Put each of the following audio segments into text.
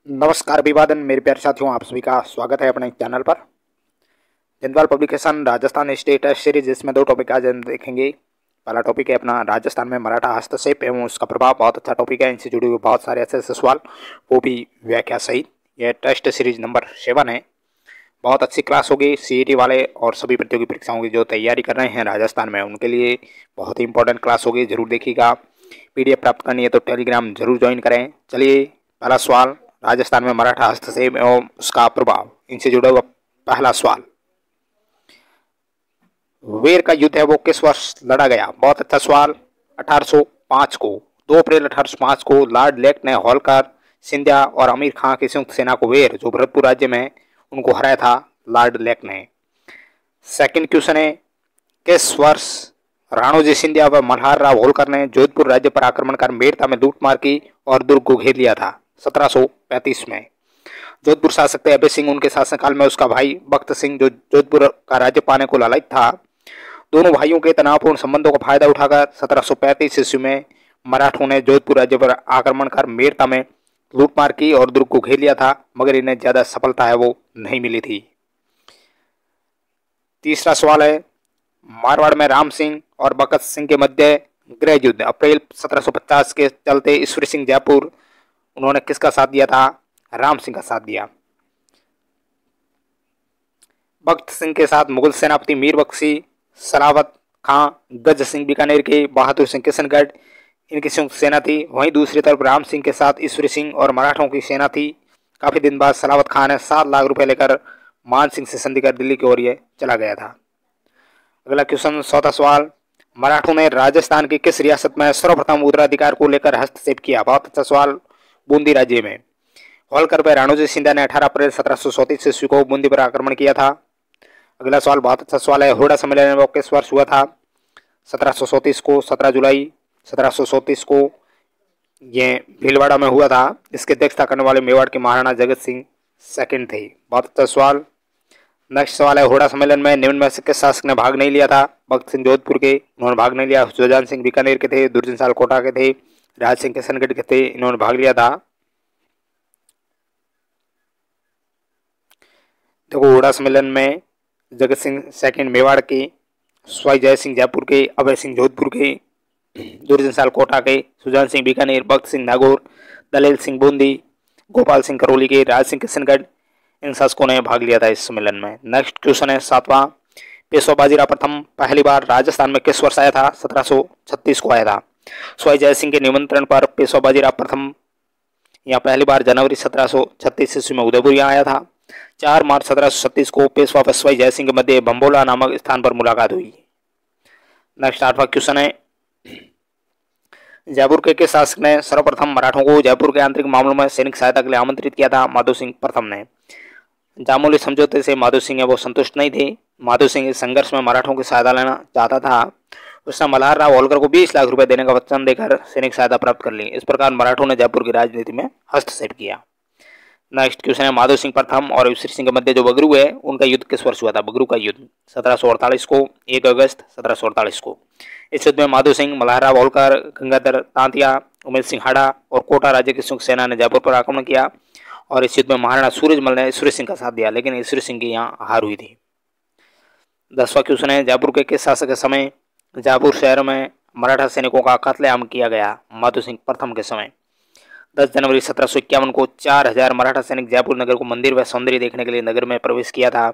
नमस्कार अभिवादन मेरे प्यारे साथियों, आप सभी का स्वागत है अपने चैनल पर। Jindwal publication Rajasthan state test series, इसमें दो टॉपिक आज हम देखेंगे। पहला टॉपिक है अपना राजस्थान में मराठा हस्तक्षेप एवं उसका प्रभाव। बहुत अच्छा टॉपिक है, इनसे जुड़े हुए बहुत सारे ऐसे सवाल, वो भी व्याख्या सहित। यह टेस्ट सीरीज नंबर 7 है। बहुत अच्छी क्लास होगी। सीईटी वाले और सभी प्रतियोगी परीक्षाओं की जो तैयारी कर रहे हैं राजस्थान में, उनके लिए बहुत ही इंपॉर्टेंट क्लास होगी, जरूर देखिएगा। PDF प्राप्त करनी है तो टेलीग्राम जरूर ज्वाइन करें। चलिए, पहला सवाल, राजस्थान में मराठा हस्तक्षेप एवं उसका प्रभाव, इनसे जुड़ा हुआ पहला सवाल। वेर का युद्ध है वो किस वर्ष लड़ा गया? बहुत अच्छा सवाल। 1805 को, 2 अप्रैल 1805 को लॉर्ड लेक ने होलकर, सिंधिया और आमिर खां की संयुक्त सेना को वेर, जो भरतपुर राज्य में, उनको हराया था लॉर्ड लेक ने। सेकंड क्वेश्चन है, किस वर्ष राणोजी सिंधिया व मल्हार राव होलकर ने जोधपुर राज्य पर आक्रमण कर मेड़ता में लूटमार की और दुर्ग को घेर लिया था? 1735 में। जोधपुर शासक थे अभय सिंह। उनके शासनकाल में उसका भाई बख्त सिंह, जो जोधपुर का राज्य पाने को लालच था, दोनों भाइयों के तनावपूर्ण संबंधों का फायदा उठाकर 1735 ईस्वी में मराठों ने जोधपुर राज्य पर आक्रमण कर मेड़ता में लूटमार की और दुर्ग को घेर लिया था, मगर इन्हें ज्यादा सफलता है वो नहीं मिली थी। तीसरा सवाल है, मारवाड़ में राम सिंह और बखत सिंह के मध्य गृह युद्ध अप्रैल 1750 के चलते ईश्वरी सिंह जयपुर, उन्होंने किसका साथ दिया था? राम सिंह का साथ दिया। बख्त सिंह के साथ मुगल सेनापति मीर बख्शी, सलावत खां, गज सिंह बीकानेर के, बहादुर सिंह किशनगढ़, इनकी संयुक्त सेना थी। वहीं दूसरी तरफ राम सिंह के साथ ईश्वरी सिंह और मराठों की सेना थी। काफी दिन बाद सलावत खां ने 7 लाख रुपए लेकर मान सिंह से संधि कर दिल्ली की ओर ये चला गया था। अगला क्वेश्चन, चौथा सवाल, मराठों ने राजस्थान की किस रियासत में सर्वप्रथम उत्तराधिकार को लेकर हस्तक्षेप किया? बहुत अच्छा सवाल। बूंदी राज्य में। होलकर पर राणोजी सिंधिया ने 18 अप्रैल 1734 ईस्वी को बूंदी पर आक्रमण किया था। अगला सवाल बहुत अच्छा सवाल है, हुडा सम्मेलन वो किस वर्ष हुआ था? 1734 को, 17 जुलाई 1734 को ये भीलवाड़ा में हुआ था। इसकी अध्यक्षता करने वाले मेवाड़ के महाराणा जगत सिंह सेकंड थे। बहुत अच्छा सवाल। नेक्स्ट सवाल है, हुडा सम्मेलन में निम्न में से किस शासक ने भाग नहीं लिया था? भगत सिंह जोधपुर के, उन्होंने भाग नहीं लिया। सुजान सिंह बीकानेर के थे, दुर्जन साल कोटा के थे, राज सिंह किशनगढ़ के थे, इन्होंने भाग लिया था। देखो, हुडा सम्मेलन में जगत सिंह सेकंड मेवाड़ के, स्वाई जय सिंह जयपुर के, अभय सिंह जोधपुर के, दुर्जन साल कोटा के, सुजान सिंह बीकानेर, भगत सिंह नागौर, दलेल सिंह बूंदी, गोपाल सिंह करौली के, राज सिंह किशनगढ़, इन शासकों ने भाग लिया था इस सम्मेलन में। नेक्स्ट क्वेश्चन है, 7वां, पेशवा बाजीराव प्रथम पहली बार राजस्थान में किस वर्ष आया था? 1736 को आया था। स्वाई जय सिंह के निमंत्रण पर पेशवा बाजीराव प्रथम यहाँ पहली बार जनवरी 1736 ईस्वी में उदयपुर यहाँ आया था। 4 मार्च 1736 को पेशवा व स्वाई जय सिंह के मध्य बम्बोला नामक स्थान पर मुलाकात हुई। नेक्स्ट 8वां क्वेश्चन है, जयपुर के किस शासक ने सर्वप्रथम मराठों को जयपुर के आंतरिक मामलों में सैनिक सहायता के लिए आमंत्रित किया था? माधो सिंह प्रथम ने। जामोली समझौते से माधो सिंह है वो संतुष्ट नहीं थे। माधो सिंह इस संघर्ष में मराठों की सहायता लेना चाहता था। उसने मल्हार राव होलकर को 20 लाख रुपए देने का वचन देकर सैनिक सहायता प्राप्त कर ली। इस प्रकार मराठों ने जयपुर की राजनीति में हस्तक्षेप किया। नेक्स्ट क्वेश्चन है, माधो सिंह प्रथम और ईश्वरी सिंह के मध्य जो बगरू है, उनका युद्ध किस वर्ष हुआ था? बगरू का युद्ध 1748 को, 1 अगस्त 1748 को। इस युद्ध में माधो सिंह, मल्हार राव होलकर, गंगाधर तांतिया, उमेश सिंह हाड़ा और कोटा राज्य की संयुक्त सेना ने जयपुर पर आक्रमण किया और इस युद्ध में महाराणा सूरजमल ने ईश्वरी सिंह का साथ दिया, लेकिन ईश्वरी सिंह की यहाँ हार हुई थी। 10वां क्वेश्चन है, जयपुर के किस शासक के समय जयपुर शहर में मराठा सैनिकों का कत्लेआम किया गया? माधो सिंह प्रथम के समय। 10 जनवरी 1751 को 4000 मराठा सैनिक जयपुर नगर को मंदिर व सौंदर्य देखने के लिए नगर में प्रवेश किया था।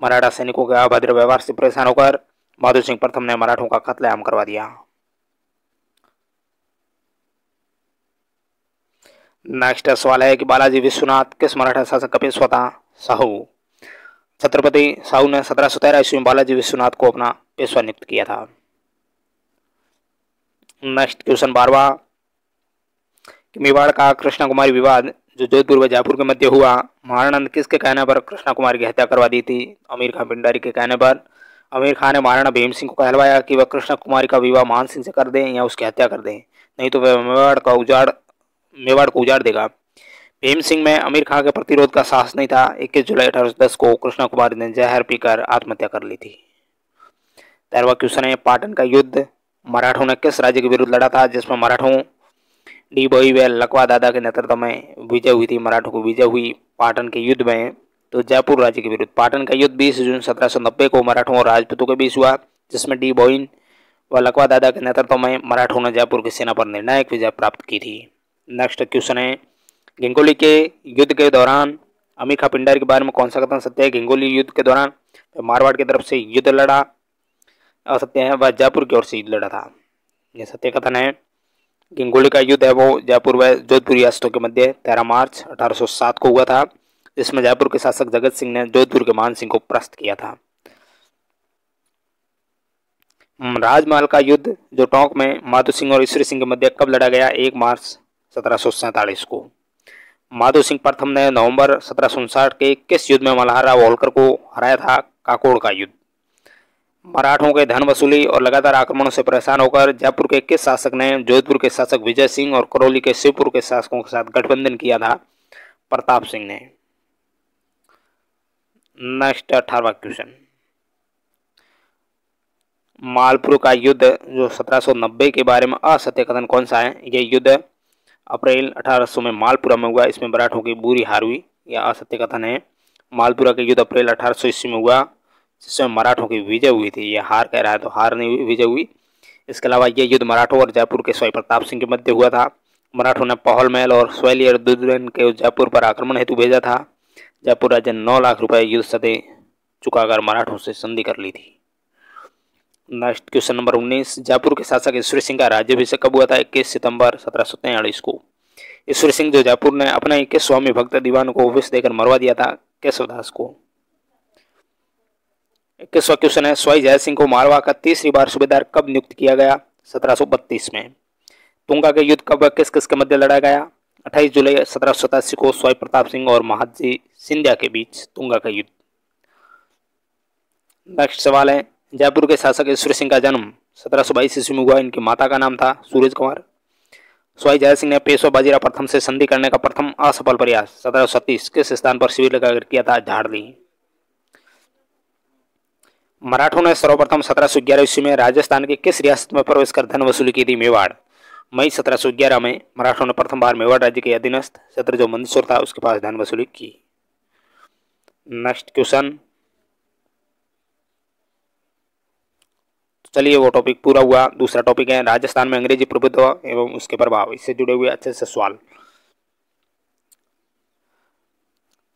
मराठा सैनिकों के अभद्र व्यवहार से परेशान होकर माधो सिंह प्रथम ने मराठों का कत्लेआम करवा दिया। नेक्स्ट सवाल है कि बालाजी विश्वनाथ किस मराठा शासक का पेशवा था? साहू। छत्रपति साहू ने 1713 ईस्वी में बालाजी विश्वनाथ को अपना पेशवा नियुक्त किया था। नेक्स्ट क्वेश्चन 12वां, मेवाड़ का कृष्णा कुमारी विवाद जो जोधपुर व जयपुर के मध्य हुआ, महाराणा ने किसके कहने पर कृष्णा कुमारी की हत्या करवा दी थी? आमिर खां पिंडारी के कहने पर। आमिर खां ने महाराणा भीम सिंह को कहलवाया कि वह कृष्णा कुमारी का विवाह मान सिंह से कर दें या उसकी हत्या कर दें, नहीं तो वह मेवाड़ को उजाड़ देगा। भीम सिंह में आमिर खां के प्रतिरोध का साहस नहीं था। 21 जुलाई 1810 को कृष्णा कुमारी ने जहर पीकर आत्महत्या कर ली थी। 13वां क्वेश्चन है, पाटन का युद्ध मराठों ने किस राज्य के विरुद्ध लड़ा था जिसमें मराठों डी भोई व लकवा दादा के नेतृत्व में विजय हुई थी, मराठों को विजय हुई पाटन के युद्ध में। तो जयपुर राज्य के विरुद्ध पाटन का युद्ध 20 जून 1790 को मराठों और राजपूतों के बीच हुआ, जिसमें डी भोईन व लकवा दादा के नेतृत्व में मराठों ने जयपुर की सेना पर निर्णायक विजय प्राप्त की थी। नेक्स्ट क्वेश्चन है, गंगोली के युद्ध के दौरान अमीखा पिंडारी के बारे में कौन सा कथन सत्य है? गंगोली युद्ध के दौरान मारवाड़ की तरफ से युद्ध लड़ा, असत्य है, वह जयपुर की ओर से युद्ध लड़ा था। यह सत्य कथन है। गंगोली का युद्ध है वो जयपुर व जोधपुर रियासतों के मध्य 13 मार्च 1807 को हुआ था, जिसमें जयपुर के शासक जगत सिंह ने जोधपुर के मान सिंह को परास्त किया था। राजमहल का युद्ध जो टोंक में माधो सिंह और ईश्वरी सिंह के मध्य कब लड़ा गया? 1 मार्च 1747 को। माधो सिंह प्रथम ने नवंबर 1759 के किस युद्ध में मल्हार होलकर को हराया था? काकोड़ का युद्ध। मराठों के धन वसूली और लगातार आक्रमणों से परेशान होकर जयपुर के किस शासक ने जोधपुर के शासक विजय सिंह और करौली के शिवपुर के शासकों के साथ गठबंधन किया था? प्रताप सिंह ने। नेक्स्ट 18वां क्वेश्चन, मालपुर का युद्ध जो 1790 के बारे में असत्य कथन कौन सा है? यह युद्ध अप्रैल 1800 में मालपुरा में हुआ, इसमें मराठों की बुरी हार हुई, यह असत्य कथन है। मालपुरा के युद्ध अप्रैल 1800 ईस्वी में हुआ, जिसमें मराठों की विजय हुई थी। यह हार कह रहा है तो हार नहीं हुई, विजय हुई। इसके अलावा यह युद्ध मराठों और जयपुर के स्वाई प्रताप सिंह के मध्य हुआ था। मराठों ने पहल महल और स्वालियर दुर्जन के जयपुर पर आक्रमण हेतु भेजा था। जयपुर राज्य 9 लाख रुपए युद्ध सतह चुकाकर मराठों से संधि कर ली थी। नेक्स्ट क्वेश्चन नंबर 19, जयपुर के शासक ईश्वरी सिंह का राज्याभिषेक कब हुआ था? 21 सितंबर 1743 को। ईश्वरी सिंह जो जयपुर ने अपने 21 स्वामी भक्त दीवान को विष देकर मरवा दिया था केशवदास को। 21वां क्वेश्चन है, स्वाई जय सिंह को मारवा का तीसरी बार सूबेदार कब नियुक्त किया गया? 1732 में। तुंगा के युद्ध कब किस किस के मध्य लड़ा गया? 28 जुलाई 1787 को स्वाई प्रताप सिंह और महादजी सिंधिया के बीच तुंगा का युद्ध। नेक्स्ट सवाल है, जयपुर के शासक ईश्वरी सिंह का जन्म 1722 ईस्वी में हुआ, इनकी माता का नाम था सूरज कुमार। स्वाई जय सिंह ने पेशवा बाजीराव प्रथम से संधि करने का प्रथम असफल प्रयास 1737 किस स्थान पर शिविर लगाकर किया था? झाड़ली। मराठों ने सर्वप्रथम 1711 ईस्वी में राजस्थान की किस रियासत में प्रवेश कर धन वसूली की थी? मेवाड़। मई 1711 में मराठों ने प्रथम बार मेवाड़ राज्य के अधीनस्थ क्षेत्र जो मंदसौर था उसके पास धन वसूली की। नेक्स्ट क्वेश्चन, चलिए वो टॉपिक पूरा हुआ। दूसरा टॉपिक है राजस्थान में अंग्रेजी प्रभुत्व एवं उसके प्रभाव, इससे जुड़े हुए अच्छे से सवाल।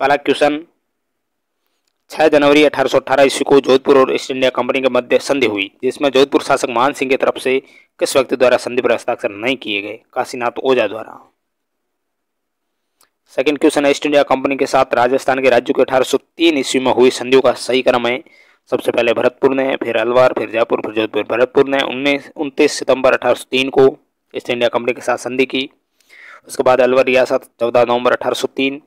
पहला क्वेश्चन, 6 जनवरी 1818 ईस्वी को जोधपुर और ईस्ट इंडिया कंपनी के मध्य संधि हुई, जिसमें जोधपुर शासक मान सिंह की तरफ से किस व्यक्ति द्वारा संधि पर हस्ताक्षर नहीं किए गए? काशीनाथ ओझा द्वारा। सेकंड क्वेश्चन है, ईस्ट इंडिया कंपनी के साथ राजस्थान के राज्यों के 1803 ईस्वी में हुई संधियों का सही क्रम है? सबसे पहले भरतपुर ने, फिर अलवर, फिर जयपुर, फिर जोधपुर। भरतपुर ने 29 सितंबर 1803 को ईस्ट इंडिया कंपनी के साथ संधि की। उसके बाद अलवर रियासत 14 नवंबर 1803,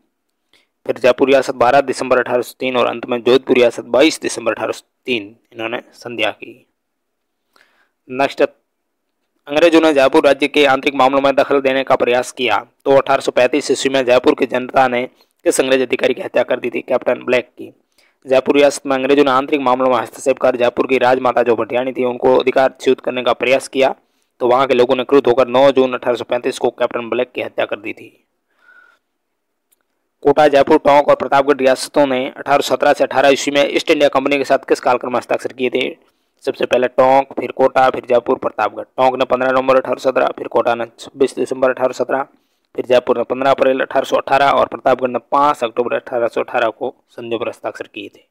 फिर जयपुर रियासत 12 दिसंबर 1803 और अंत में जोधपुर रियासत 22 दिसंबर 1803 इन्होंने संध्या की। नेक्स्ट, अंग्रेजों ने जयपुर राज्य के आंतरिक मामलों में दखल देने का प्रयास किया तो 1835 ईस्वी में जयपुर की जनता ने किस अंग्रेज अधिकारी की हत्या कर दी थी? कैप्टन ब्लैक की। जयपुर रियासत में अंग्रेजों ने आंतरिक मामलों में हस्तक्षेप कर जयपुर की राजमाता जो भटियानी थी उनको अधिकारच्युत करने का प्रयास किया तो वहां के लोगों ने क्रुद्ध होकर 9 जून 1835 को कैप्टन ब्लैक की हत्या कर दी थी। कोटा, जयपुर, टोंक और प्रतापगढ़ रियासतों ने 1817 से 18 ईस्वी में ईस्ट इंडिया कंपनी के साथ किस कालक्रम में हस्ताक्षर किए थे? सबसे पहले टोंक, फिर कोटा, फिर जयपुर, प्रतापगढ़। टोंक ने 15 नवंबर 1817, फिर कोटा ने 26 दिसंबर 1817, फिर जयपुर ने 15 अप्रैल 1818 और प्रतापगढ़ ने 5 अक्टूबर 1818 को संधियों पर हस्ताक्षर किए थे।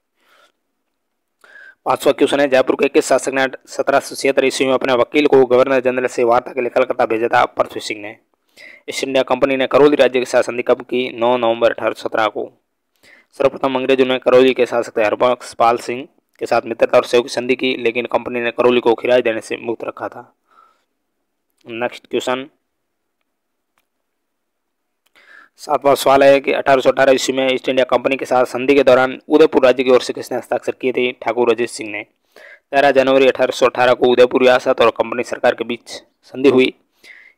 5वां क्वेश्चन है, जयपुर के किस शासक ने 1776 ईस्वी में अपने वकील को गवर्नर जनरल से वार्ता के लिए कलकत्ता भेजा था? पृथ्वी सिंह ने। ईस्ट इंडिया कंपनी ने करौली राज्य के साथ संधि कब की? 9 नवंबर 1817 को। सर्वप्रथम अंग्रेजों ने करौली के शासक हरबख्श पाल सिंह के साथ मित्रता और सहयोग की संधि की, लेकिन कंपनी ने करौली को खिराज देने से मुक्त रखा था। नेक्स्ट क्वेश्चन, 7वां सवाल है कि 1818 ईस्वी में ईस्ट इंडिया कंपनी के साथ संधि के दौरान उदयपुर राज्य की ओर से किसने हस्ताक्षर किए थे? ठाकुर अजीत सिंह ने। 13 जनवरी 1818 को उदयपुर रियासत और कंपनी सरकार के बीच संधि हुई।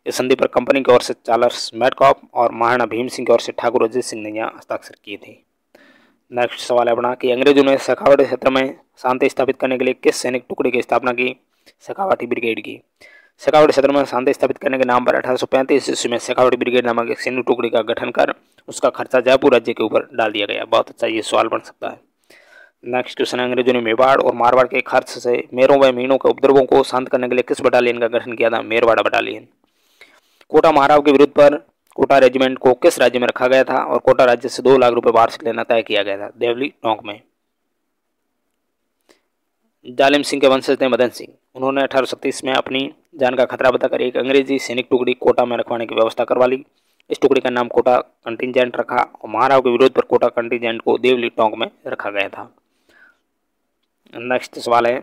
इस संधि पर कंपनी की ओर से चार्ल्स मेडकॉप और महाराणा भीम सिंह की ओर से ठाकुर अजीत सिंह ने यहाँ हस्ताक्षर किए थे। नेक्स्ट सवाल है अपना कि अंग्रेजों ने शेखावाटी क्षेत्र में शांति स्थापित करने के लिए किस सैनिक टुकड़ी की स्थापना की? शेखावाटी ब्रिगेड की। शेखावटी क्षेत्र में शांति स्थापित करने के नाम पर 1835 ईस्वी में शेखावटी ब्रिगेड नामक एक सैन्य टुकड़ी का गठन कर उसका खर्चा जयपुर राज्य के ऊपर डाल दिया गया। बहुत अच्छा, ये सवाल बन सकता है। नेक्स्ट क्वेश्चन, अंग्रेजों ने मेवाड़ और मारवाड़ के खर्च से मेरों व मीणों के उपद्रवों को शांत करने के लिए किस बटालियन का गठन किया था? मेरवाड़ा बटालियन। कोटा महाराव के विरुद्ध पर कोटा रेजिमेंट को किस राज्य में रखा गया था और कोटा राज्य से 2 लाख रुपए वार्षिक लेना तय किया गया था? देवली टोंक में। जालिम सिंह के वंशज थे मदन सिंह। उन्होंने 1837 में अपनी जान का खतरा बताकर एक अंग्रेजी सैनिक टुकड़ी कोटा में रखवाने की व्यवस्था करवा ली। इस टुकड़ी का नाम कोटा कंटिजेंट रखा और महाराव के विरोध पर कोटा कंटिजेंट को देवली टोंक में रखा गया था। नेक्स्ट सवाल है,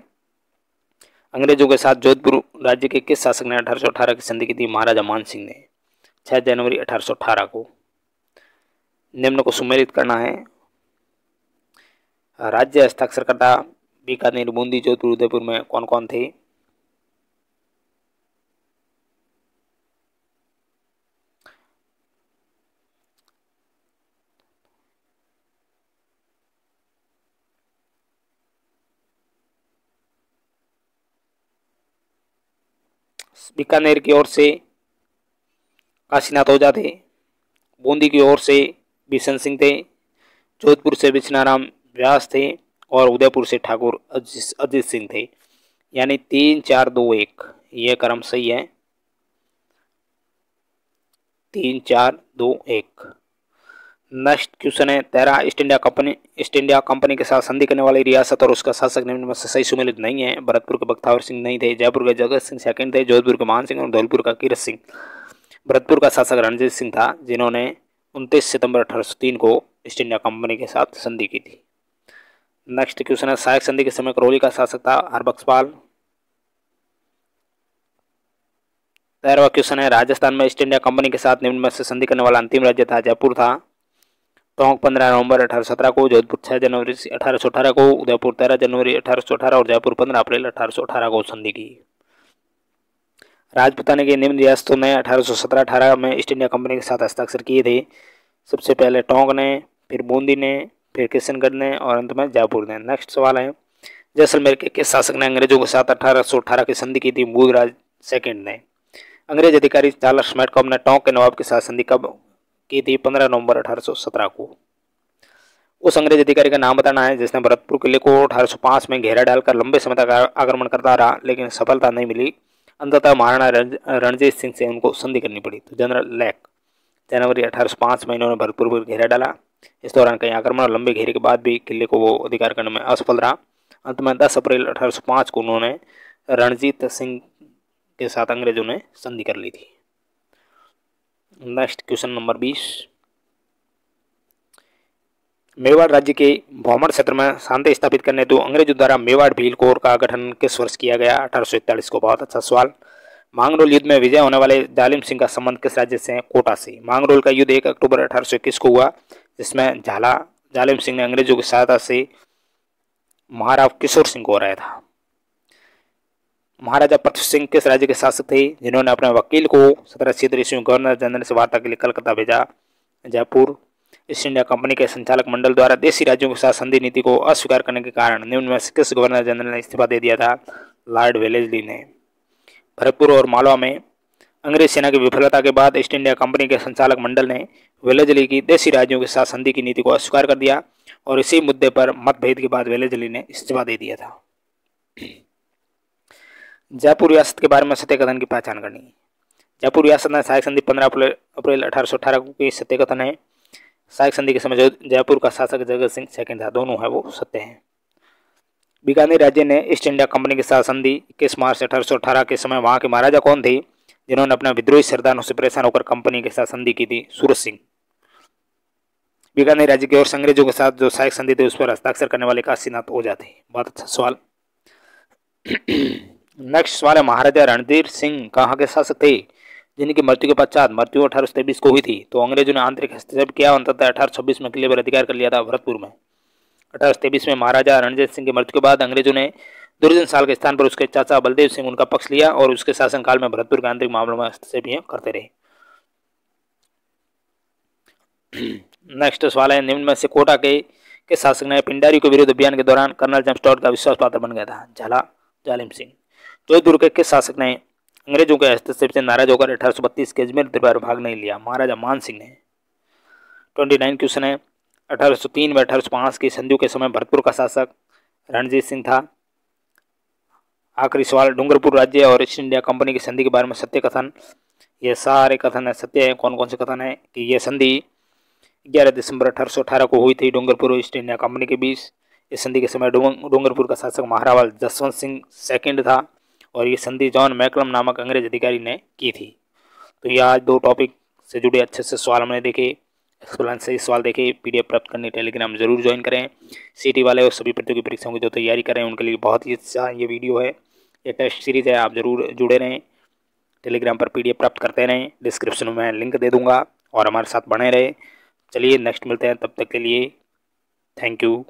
अंग्रेजों के साथ जोधपुर राज्य के किस शासक ने 1818 की संधि की थी? महाराजा मान सिंह ने 6 जनवरी 1818 को। निम्न को सुमेलित करना है। राज्य हस्ताक्षरकर्ता बीकानेर, बूंदी, जोधपुर, उदयपुर में कौन कौन थे? बीकानेर की ओर से काशीनाथ ओझा थे, बूंदी की ओर से बिशन सिंह थे, जोधपुर से बिछनाराम व्यास थे और उदयपुर से ठाकुर अजीत सिंह थे। यानी 3 4 2 1 ये क्रम सही है। 3 4 2 1। नेक्स्ट क्वेश्चन है, 13 ईस्ट इंडिया कंपनी के साथ संधि करने वाली रियासत और उसका शासक निम्न में से सही सुमेलित नहीं है। भरतपुर के बख्तावर सिंह नहीं थे, जयपुर के जगत सिंह सेकंड थे, जोधपुर के मान सिंह और धौलपुर का कीरत सिंह। भरतपुर का शासक रणजीत सिंह था, जिन्होंने 29 सितंबर 1803 को ईस्ट इंडिया कंपनी के साथ संधि की थी। नेक्स्ट क्वेश्चन है, सहायक संधि के समय करौली का शासक था हरबख्शपाल। 13वां क्वेश्चन है, राजस्थान में ईस्ट इंडिया कंपनी के साथ निम्न में से संधि करने वाला अंतिम राज्य था? जयपुर था। टोंक 15 नवंबर 1817 को, जोधपुर 6 जनवरी 1818 को, उदयपुर 13 जनवरी 1818 और जयपुर 15 अप्रैल 1818 को संधि की। राजपूताना की निम्न रियासतों ने 1817-18 में ईस्ट इंडिया कंपनी के साथ हस्ताक्षर किए थे। सबसे पहले टोंक ने, फिर बूंदी ने, फिर किशनगढ़ ने और अंत में जयपुर ने। नेक्स्ट सवाल है, जैसलमेर के किस शासक ने अंग्रेजों के साथ 1818 की संधि की थी? मूलराज सेकंड ने। अंग्रेज अधिकारी चार्ल्स मैडकॉम ने टोंक के नवाब के साथ संधि कब की थी? 15 नवंबर 1817 को। उस अंग्रेज अधिकारी का नाम बताना है जिसने भरतपुर किले को 1805 में घेरा डालकर लंबे समय तक आक्रमण करता रहा, लेकिन सफलता नहीं मिली। अंततः महाराणा रणजीत सिंह से उनको संधि करनी पड़ी। तो जनरल लैक, जनवरी 1805 में इन्होंने भरतपुर पर घेरा डाला। इस दौरान कई आक्रमण और लंबे घेरे के बाद भी किले को वो अधिकार करने में असफल रहा। अंत में 10 अप्रैल 1805 को उन्होंने रणजीत सिंह के साथ अंग्रेजों ने संधि कर ली थी। नेक्स्ट क्वेश्चन नंबर 20, मेवाड़ राज्य के भौमर क्षेत्र में शांति स्थापित करने तो अंग्रेजों द्वारा मेवाड़ भील कोर का गठन किस वर्ष किया गया? 1841 को। बहुत अच्छा सवाल। मांगरोल युद्ध में विजय होने वाले जालिम सिंह का संबंध किस राज्य से है? कोटा से। मांगरोल का युद्ध 1 अक्टूबर 1821 को हुआ, जिसमें जालिम सिंह ने अंग्रेजों की सहायता से महाराव किशोर सिंह को हराया था। महाराजा प्रताप सिंह किस राज्य के शासक थे, जिन्होंने अपने वकील को 1776 ईस्वी में गवर्नर जनरल से वार्ता के लिए कलकत्ता भेजा? जयपुर। ईस्ट इंडिया कंपनी के संचालक मंडल द्वारा देशी राज्यों के साथ संधि नीति को अस्वीकार करने के कारण निम्न में से किस गवर्नर जनरल ने इस्तीफा दे दिया था? लॉर्ड वेलेस्ली ने। भरतपुर और मालवा में अंग्रेज सेना की विफलता के बाद ईस्ट इंडिया कंपनी के संचालक मंडल ने वेलेस्ली की देशी राज्यों के साथ संधि की नीति को अस्वीकार कर दिया और इसी मुद्दे पर मतभेद के बाद वेलेस्ली ने इस्तीफा दे दिया था। जयपुर रियासत के बारे में सत्यकथन की पहचान करनी। जयपुर रियासत ने सहायक संधि 15 अप्रैल 1818 को की। सत्यकथन है, सहायक संधि के समय जयपुर का शासक जगत सिंह सेकंड था। दोनों है वो सत्य हैं। बीकानेर राज्य ने ईस्ट इंडिया कंपनी के साथ संधि 21 मार्च 1818 के समय वहां के महाराजा कौन थे, जिन्होंने अपने विद्रोही सरदारों से परेशान होकर कंपनी के साथ संधि की थी? सूरत सिंह। बीकानेर राज्य की ओर से अंग्रेजों के साथ जो सहायक संधि थी उस पर हस्ताक्षर करने वाले काशीनाथ ओझा थे। बहुत अच्छा सवाल। नेक्स्ट सवाल है, महाराजा रणधीर सिंह कहाँ के शासक थे, जिनकी मृत्यु के पश्चात मृत्यु 1823 को हुई थी? तो अंग्रेजों ने आंतरिक हस्तक्षेप किया, अंततः 1826 में किले पर अधिकार कर लिया था भरतपुर में। 1823 में महाराजा रणजीत सिंह की मृत्यु के बाद अंग्रेजों ने दुर्जन साल के स्थान पर उसके चाचा बलदेव सिंह उनका पक्ष लिया और उसके शासनकाल में भरतपुर के आंतरिक मामलों में हस्तक्षेप करते रहे। नेक्स्ट सवाल है, निम्न में से कोटा के शासक ने पिंडारी के विरुद्ध अभियान के दौरान कर्नल जेम्स टॉड का विश्वास पात्र बन गया था? झाला जालिम सिंह। जोधपुर के किस शासक ने अंग्रेजों के हस्तक्षेप से नाराज होकर 1832 के अजमेर दरबार भाग नहीं लिया महाराजा मान सिंह ने। 29 क्वेश्चन है, 1803 व 1805 की संधियों के समय भरतपुर का शासक रणजीत सिंह था। आखिरी सवाल, डूंगरपुर राज्य और ईस्ट इंडिया कंपनी की संधि के बारे में सत्य कथन। ये सारे कथन है सत्य है। कौन कौन से कथन है कि यह संधि 11 दिसंबर 1818 को हुई थी डूंगरपुर और ईस्ट इंडिया कंपनी के बीच। इस संधि के समय डूंगरपुर का शासक महाराजा जसवंत सिंह सेकंड था और ये संधि जॉन मैकलम नामक अंग्रेज अधिकारी ने की थी। तो ये आज 2 टॉपिक से जुड़े अच्छे से सवाल हमने देखे, एक्सप्लेन से सवाल देखे। पीडीएफ प्राप्त करने टेलीग्राम जरूर ज्वाइन करें। सीटी वाले और सभी प्रतियोगी परीक्षाओं की जो तैयारी करें उनके लिए बहुत ही अच्छा ये वीडियो है, ये टेस्ट सीरीज है, आप जरूर जुड़े रहें। टेलीग्राम पर पीडीएफ प्राप्त करते रहें, डिस्क्रिप्शन में लिंक दे दूंगा और हमारे साथ बने रहे। चलिए नेक्स्ट मिलते हैं, तब तक के लिए थैंक यू।